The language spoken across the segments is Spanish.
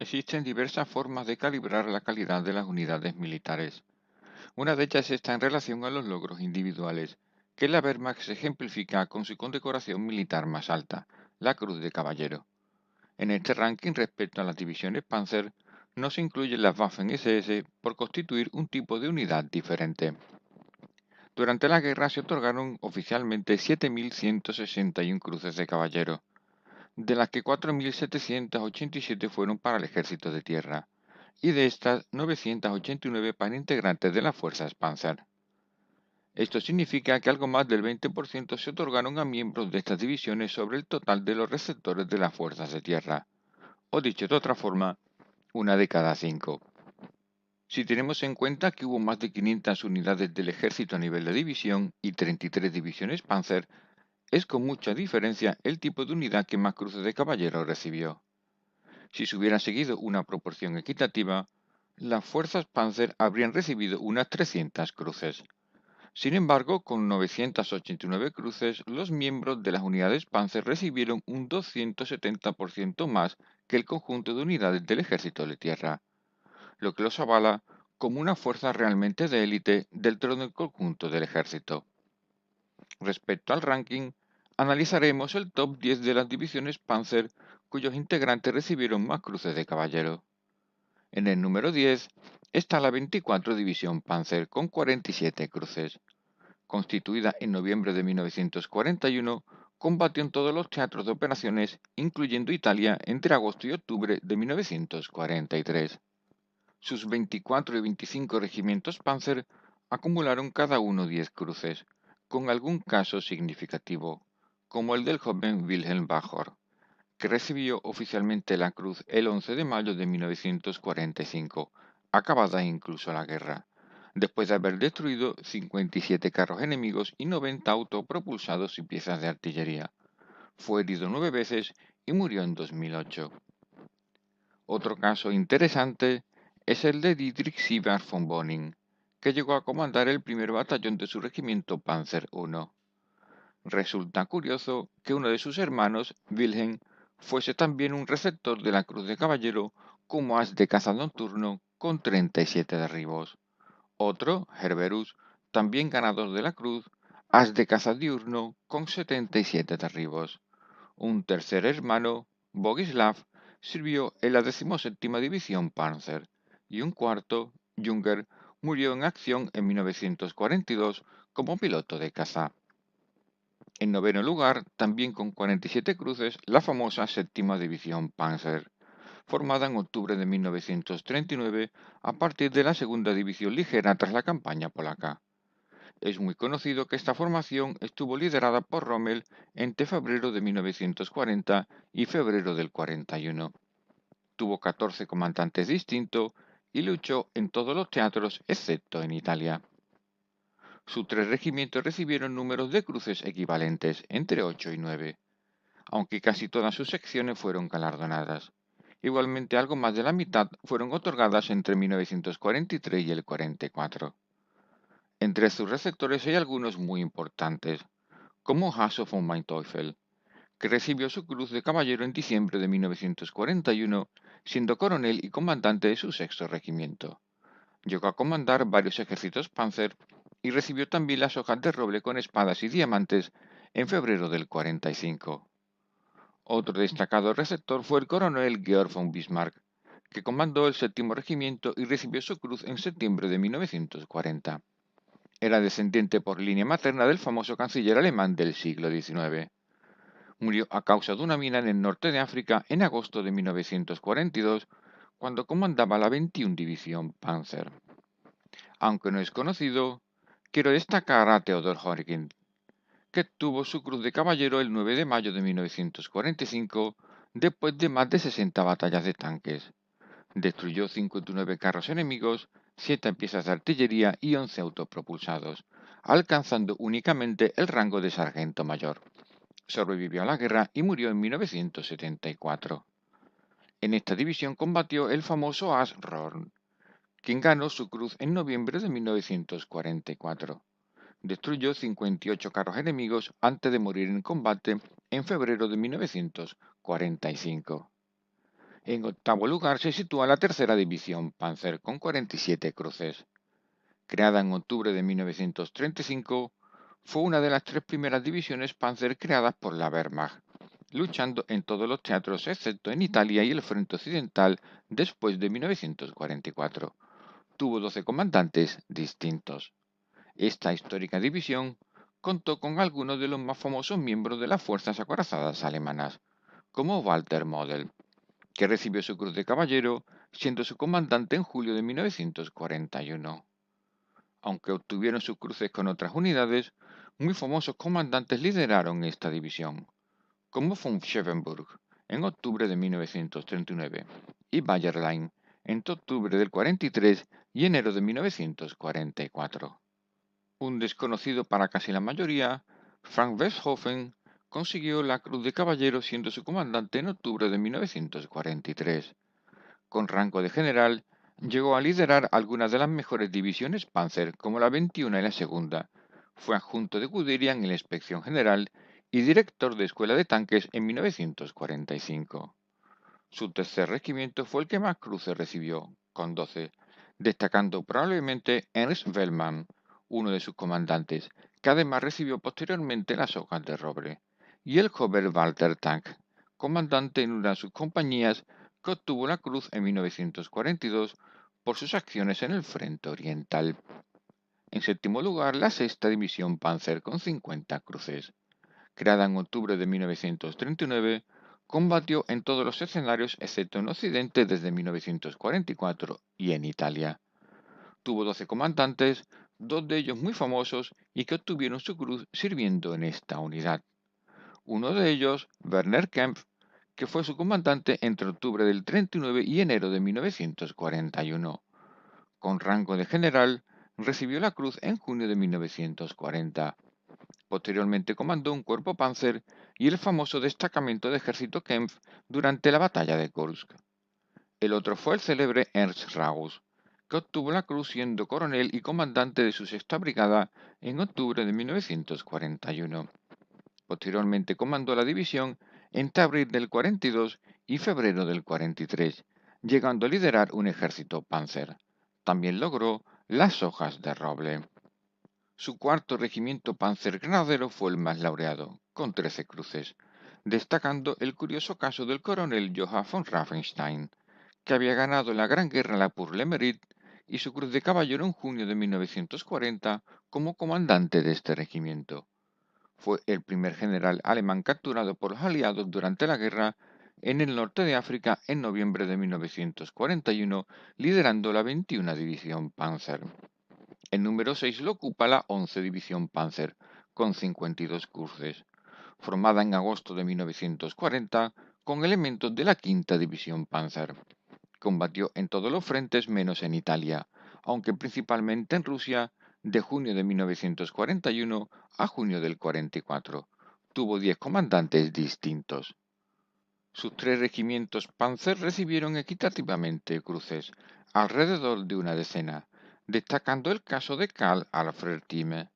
Existen diversas formas de calibrar la calidad de las unidades militares. Una de ellas está en relación a los logros individuales, que la Wehrmacht ejemplifica con su condecoración militar más alta, la Cruz de Caballero. En este ranking respecto a las divisiones Panzer, no se incluyen las Waffen-SS por constituir un tipo de unidad diferente. Durante la guerra se otorgaron oficialmente 7.161 cruces de caballero, de las que 4.787 fueron para el ejército de tierra, y de estas 989 para integrantes de las fuerzas Panzer. Esto significa que algo más del 20% se otorgaron a miembros de estas divisiones sobre el total de los receptores de las fuerzas de tierra, o dicho de otra forma, una de cada cinco. Si tenemos en cuenta que hubo más de 500 unidades del ejército a nivel de división y 33 divisiones Panzer, es con mucha diferencia el tipo de unidad que más cruces de caballero recibió. Si se hubiera seguido una proporción equitativa, las fuerzas Panzer habrían recibido unas 300 cruces. Sin embargo, con 989 cruces, los miembros de las unidades Panzer recibieron un 270% más que el conjunto de unidades del ejército de tierra, lo que los avala como una fuerza realmente de élite dentro del conjunto del ejército. Respecto al ranking, analizaremos el top 10 de las divisiones Panzer cuyos integrantes recibieron más cruces de caballero. En el número 10 está la 24 División Panzer con 47 cruces. Constituida en noviembre de 1941, combatió en todos los teatros de operaciones, incluyendo Italia, entre agosto y octubre de 1943. Sus 24 y 25 regimientos Panzer acumularon cada uno 10 cruces, con algún caso significativo, como el del joven Wilhelm Bajor, que recibió oficialmente la cruz el 11 de mayo de 1945, acabada incluso la guerra, después de haber destruido 57 carros enemigos y 90 autopropulsados y piezas de artillería. Fue herido 9 veces y murió en 2008. Otro caso interesante es el de Dietrich Sieber von Boning, que llegó a comandar el primer batallón de su regimiento Panzer I. Resulta curioso que uno de sus hermanos, Wilhelm, fuese también un receptor de la Cruz de Caballero como as de caza nocturno con 37 derribos. Otro, Herberus, también ganador de la Cruz, as de caza diurno con 77 derribos. Un tercer hermano, Bogislav, sirvió en la 17ª División Panzer, y un cuarto, Junger, murió en acción en 1942 como piloto de caza. En noveno lugar, también con 47 cruces, la famosa 7ª División Panzer, formada en octubre de 1939 a partir de la 2ª División Ligera tras la campaña polaca. Es muy conocido que esta formación estuvo liderada por Rommel entre febrero de 1940 y febrero del 41. Tuvo 14 comandantes distintos y luchó en todos los teatros excepto en Italia. Sus 3 regimientos recibieron números de cruces equivalentes, entre 8 y 9, aunque casi todas sus secciones fueron galardonadas. Igualmente algo más de la mitad fueron otorgadas entre 1943 y el 44. Entre sus receptores hay algunos muy importantes, como Hasso von Manteuffel, que recibió su cruz de caballero en diciembre de 1941, siendo coronel y comandante de su 6º regimiento. Llegó a comandar varios ejércitos Panzer y recibió también las hojas de roble con espadas y diamantes en febrero del 45. Otro destacado receptor fue el coronel Georg von Bismarck, que comandó el 7º regimiento y recibió su cruz en septiembre de 1940. Era descendiente por línea materna del famoso canciller alemán del siglo XIX. Murió a causa de una mina en el norte de África en agosto de 1942, cuando comandaba la 21 División Panzer. Aunque no es conocido, quiero destacar a Theodor Horgen, que tuvo su cruz de caballero el 9 de mayo de 1945, después de más de 60 batallas de tanques. Destruyó 59 carros enemigos, 7 piezas de artillería y 11 autopropulsados, alcanzando únicamente el rango de sargento mayor. Sobrevivió a la guerra y murió en 1974. En esta división combatió el famoso As Rorn, quien ganó su cruz en noviembre de 1944. Destruyó 58 carros enemigos antes de morir en combate en febrero de 1945. En octavo lugar se sitúa la tercera división Panzer con 47 cruces. Creada en octubre de 1935, fue una de las tres primeras divisiones Panzer creadas por la Wehrmacht, luchando en todos los teatros excepto en Italia y el frente occidental después de 1944. Tuvo 12 comandantes distintos. Esta histórica división contó con algunos de los más famosos miembros de las fuerzas acorazadas alemanas, como Walter Model, que recibió su Cruz de Caballero siendo su comandante en julio de 1941. Aunque obtuvieron sus cruces con otras unidades, muy famosos comandantes lideraron esta división, como von Schaefenburg en octubre de 1939 y Bayerlein entre octubre del 43 y enero de 1944. Un desconocido para casi la mayoría, Frank Westhoffen consiguió la Cruz de Caballero siendo su comandante en octubre de 1943. Con rango de general, llegó a liderar algunas de las mejores divisiones Panzer, como la 21 y la segunda. Fue adjunto de Guderian en la Inspección General y director de Escuela de Tanques en 1945. Su tercer regimiento fue el que más cruces recibió, con 12, destacando probablemente Ernst Wellmann, uno de sus comandantes, que además recibió posteriormente las hojas de roble, y el joven Walter Tank, comandante en una de sus compañías que obtuvo la cruz en 1942 por sus acciones en el frente oriental. En séptimo lugar, la sexta división Panzer con 50 cruces. Creada en octubre de 1939, combatió en todos los escenarios excepto en Occidente desde 1944 y en Italia. Tuvo 12 comandantes, dos de ellos muy famosos y que obtuvieron su cruz sirviendo en esta unidad. Uno de ellos, Werner Kempf, que fue su comandante entre octubre del 39 y enero de 1941. Con rango de general, recibió la cruz en junio de 1940. Posteriormente comandó un cuerpo Panzer y el famoso destacamento de ejército Kempf durante la batalla de Kursk. El otro fue el célebre Ernst Rausch, que obtuvo la cruz siendo coronel y comandante de su sexta brigada en octubre de 1941. Posteriormente comandó la división entre abril del 42 y febrero del 43, llegando a liderar un ejército Panzer. También logró las hojas de roble. Su cuarto regimiento panzergranadero fue el más laureado, con 13 cruces, destacando el curioso caso del coronel Johann von Raffenstein, que había ganado la Gran Guerra la pour le Mérite y su cruz de caballero en junio de 1940 como comandante de este regimiento. Fue el primer general alemán capturado por los aliados durante la guerra en el norte de África en noviembre de 1941, liderando la 21 División Panzer. El número 6 lo ocupa la 11 División Panzer, con 52 cruces, formada en agosto de 1940 con elementos de la 5 División Panzer. Combatió en todos los frentes menos en Italia, aunque principalmente en Rusia, de junio de 1941 a junio del 44. Tuvo 10 comandantes distintos. Sus tres regimientos Panzer recibieron equitativamente cruces, alrededor de una decena, destacando el caso de Karl Alfred Thieme,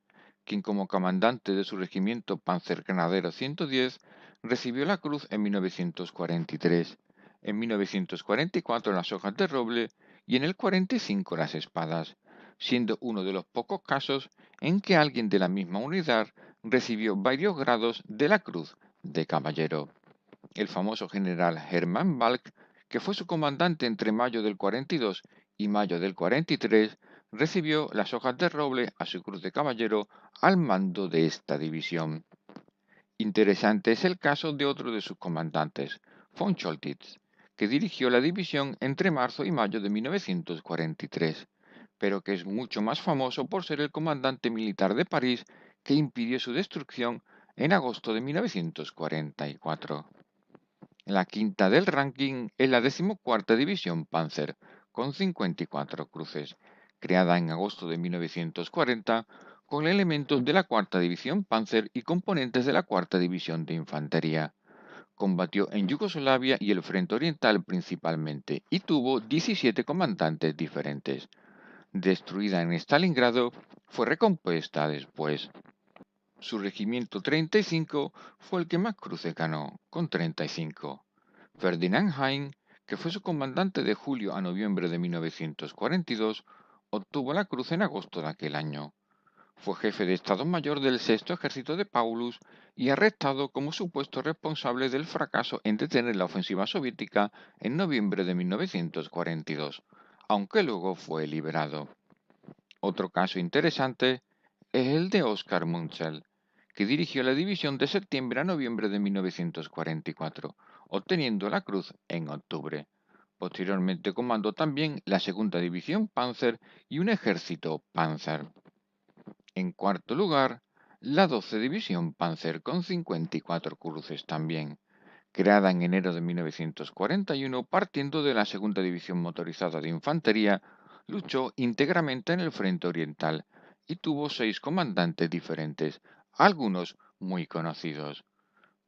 quien como comandante de su regimiento Panzergranadero 110 recibió la cruz en 1943, en 1944 las hojas de roble y en el 45 las espadas, siendo uno de los pocos casos en que alguien de la misma unidad recibió varios grados de la cruz de caballero. El famoso general Hermann Balck, que fue su comandante entre mayo del 42 y mayo del 43, recibió las hojas de roble a su cruz de caballero al mando de esta división. Interesante es el caso de otro de sus comandantes, von Choltitz, que dirigió la división entre marzo y mayo de 1943, pero que es mucho más famoso por ser el comandante militar de París que impidió su destrucción en agosto de 1944. La quinta del ranking es la 14ª División Panzer, con 54 cruces, creada en agosto de 1940 con elementos de la 4ª División Panzer y componentes de la 4ª División de Infantería. Combatió en Yugoslavia y el Frente Oriental principalmente y tuvo 17 comandantes diferentes. Destruida en Stalingrado, fue recompuesta después. Su regimiento 35 fue el que más cruces ganó, con 35. Ferdinand Hein, que fue su comandante de julio a noviembre de 1942, obtuvo la cruz en agosto de aquel año. Fue jefe de Estado Mayor del Sexto Ejército de Paulus y arrestado como supuesto responsable del fracaso en detener la ofensiva soviética en noviembre de 1942, aunque luego fue liberado. Otro caso interesante es el de Oskar Munzel, que dirigió la división de septiembre a noviembre de 1944, obteniendo la cruz en octubre. Posteriormente comandó también la segunda división Panzer y un ejército Panzer. En cuarto lugar, la 12 División Panzer con 54 cruces también, creada en enero de 1941 partiendo de la segunda División Motorizada de Infantería, luchó íntegramente en el frente oriental y tuvo 6 comandantes diferentes, algunos muy conocidos.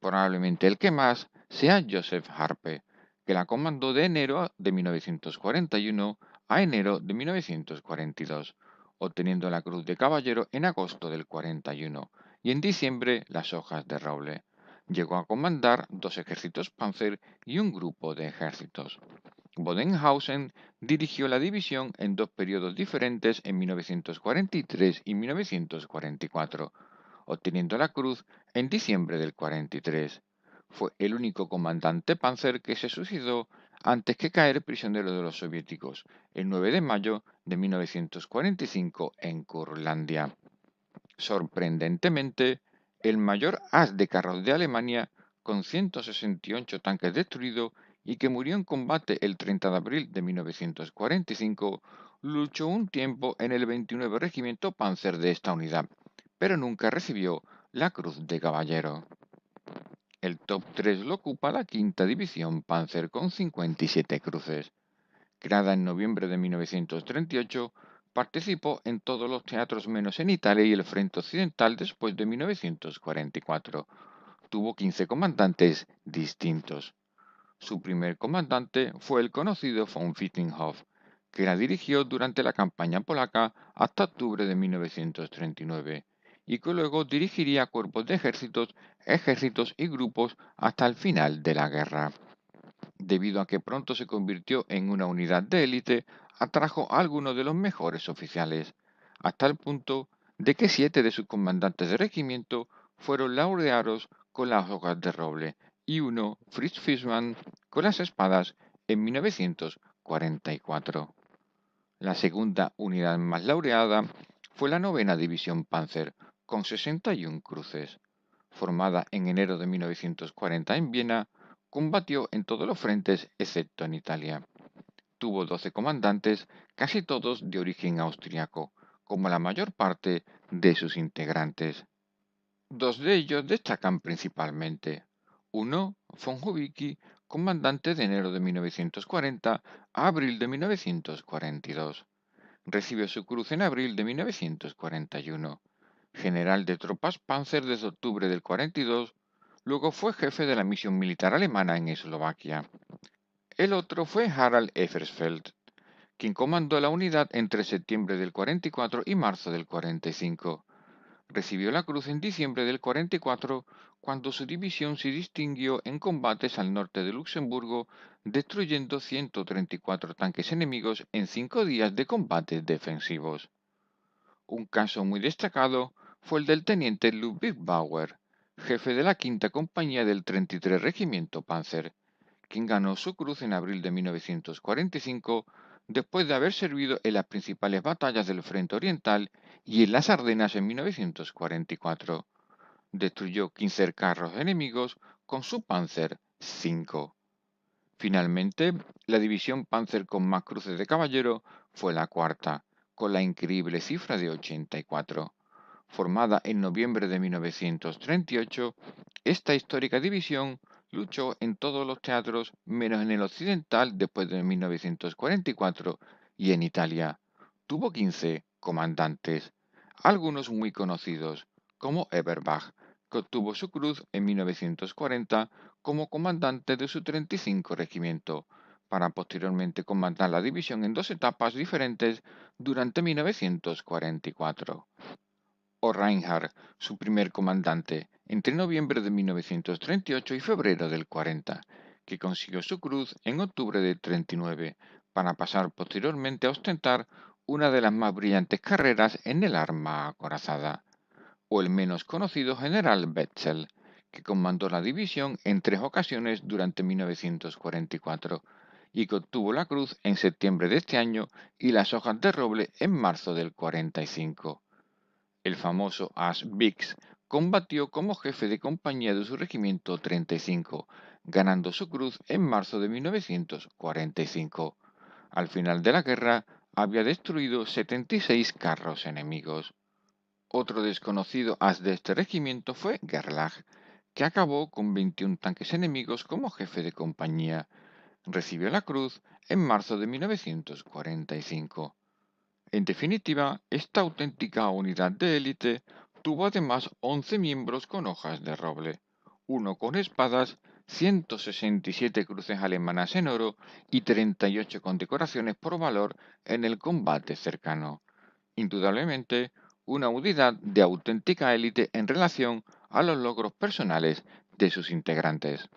Probablemente el que más sea Joseph Harpe, que la comandó de enero de 1941 a enero de 1942, obteniendo la Cruz de Caballero en agosto del 41 y en diciembre las Hojas de Roble. Llegó a comandar 2 ejércitos Panzer y un grupo de ejércitos. Bodenhausen dirigió la división en 2 periodos diferentes en 1943 y 1944, obteniendo la cruz en diciembre del 43. Fue el único comandante Panzer que se suicidó antes que caer prisionero de los soviéticos, el 9 de mayo de 1945 en Curlandia. Sorprendentemente, el mayor as de carros de Alemania, con 168 tanques destruidos y que murió en combate el 30 de abril de 1945, luchó un tiempo en el 29 Regimiento Panzer de esta unidad, pero nunca recibió la Cruz de Caballero. El top 3 lo ocupa la quinta División Panzer con 57 cruces. Creada en noviembre de 1938, participó en todos los teatros menos en Italia y el frente occidental después de 1944. Tuvo 15 comandantes distintos. Su primer comandante fue el conocido von Wittinghoff, que la dirigió durante la campaña polaca hasta octubre de 1939, y que luego dirigiría cuerpos de ejércitos y grupos hasta el final de la guerra. Debido a que pronto se convirtió en una unidad de élite, atrajo a algunos de los mejores oficiales, hasta el punto de que 7 de sus comandantes de regimiento fueron laureados con las hojas de roble y uno, Fritz Fishman, con las espadas en 1944. La segunda unidad más laureada fue la novena División Panzer, con 61 cruces. Formada en enero de 1940 en Viena, combatió en todos los frentes excepto en Italia. Tuvo 12 comandantes, casi todos de origen austriaco, como la mayor parte de sus integrantes. Dos de ellos destacan principalmente. Uno, von Hubicki, comandante de enero de 1940 a abril de 1942. Recibió su cruz en abril de 1941. General de tropas Panzer desde octubre del 42, luego fue jefe de la misión militar alemana en Eslovaquia. El otro fue Harald Eversfeld, quien comandó la unidad entre septiembre del 44 y marzo del 45. Recibió la cruz en diciembre del 44 cuando su división se distinguió en combates al norte de Luxemburgo, destruyendo 134 tanques enemigos en 5 días de combates defensivos. Un caso muy destacado fue el del teniente Ludwig Bauer, jefe de la quinta compañía del 33 Regimiento Panzer, quien ganó su cruz en abril de 1945 después de haber servido en las principales batallas del Frente Oriental y en las Ardenas en 1944. Destruyó 15 carros enemigos con su Panzer V. Finalmente, la división Panzer con más cruces de caballero fue la cuarta, con la increíble cifra de 84. Formada en noviembre de 1938, esta histórica división luchó en todos los teatros menos en el occidental después de 1944 y en Italia. Tuvo 15 comandantes, algunos muy conocidos, como Eberbach, que obtuvo su cruz en 1940 como comandante de su 35 regimiento, para posteriormente comandar la división en 2 etapas diferentes durante 1944. O Reinhardt, su primer comandante, entre noviembre de 1938 y febrero del 40, que consiguió su cruz en octubre de 39, para pasar posteriormente a ostentar una de las más brillantes carreras en el arma acorazada, o el menos conocido general Betzel, que comandó la división en 3 ocasiones durante 1944 y que obtuvo la cruz en septiembre de este año y las hojas de roble en marzo del 45. El famoso Ash Biggs combatió como jefe de compañía de su regimiento 35, ganando su cruz en marzo de 1945. Al final de la guerra, había destruido 76 carros enemigos. Otro desconocido as de este regimiento fue Gerlach, que acabó con 21 tanques enemigos como jefe de compañía. Recibió la cruz en marzo de 1945. En definitiva, esta auténtica unidad de élite tuvo además 11 miembros con hojas de roble, uno con espadas, 167 cruces alemanas en oro y 38 condecoraciones por valor en el combate cercano. Indudablemente, una unidad de auténtica élite en relación a los logros personales de sus integrantes.